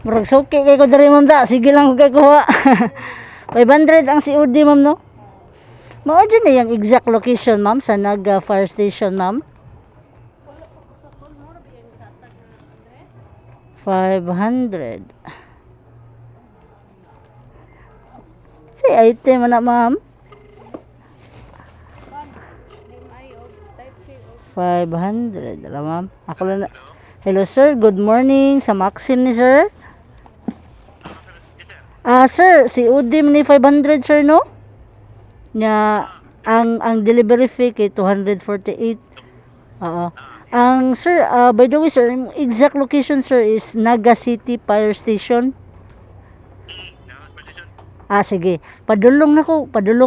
Murag suki kay ko diri ma'am da. Sige lang ko kay kuha. 500 ang COD ma'am no. Mao dyan na yung exact location ma'am sa Naga Fire Station ma'am. 500. Si item na ma'am. 500 ala ma'am. Ako lang na. Hello sir, good morning sa Maxim ni sir. Sir, si Udim ni 500 sir no? Nga ang delivery fee kay 248. Oo. Ang sir, by the way sir, ang exact location sir is Naga City Fire Station. Sige. Padulong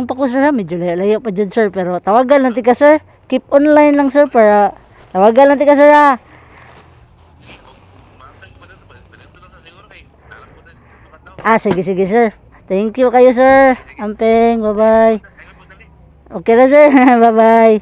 pa ko sir ha. Medyo layo pa dyan sir. Pero tawagan lang tika sir. Keep online lang sir para tawagan lang tika sir ha. Sige sir. Thank you kayo sir. Ampeng, bye-bye. Okay na sir. Bye-bye.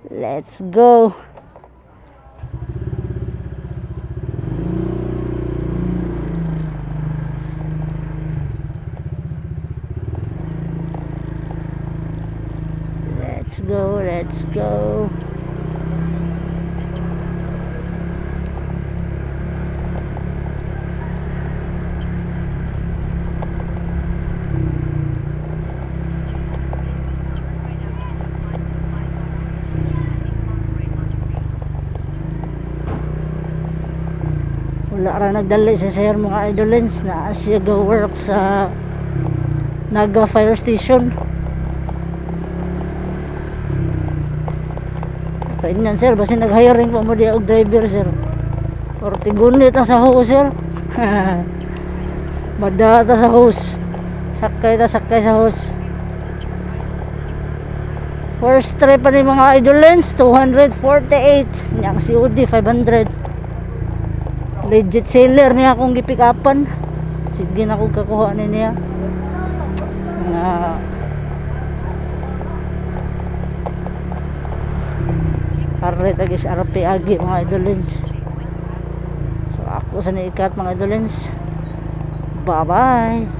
Let's go. Let's go. Wala ra nagdali sa sir mga idolens na siya go work sa Naga Fire Station. Tingnan sir, basta nag-hiring pa mo di og driver sir. Or tigunit ang sa hose sir. Madata sa hose. Sakay sa hose. First trip pa ni mga idolens 248. Yang COD 500. Legit seller niya akong gipick upan. Sige na akong kakuha ni niya. Pare tagis RP agi mga idolens. So ako sa niikat mga idolens. Bye bye.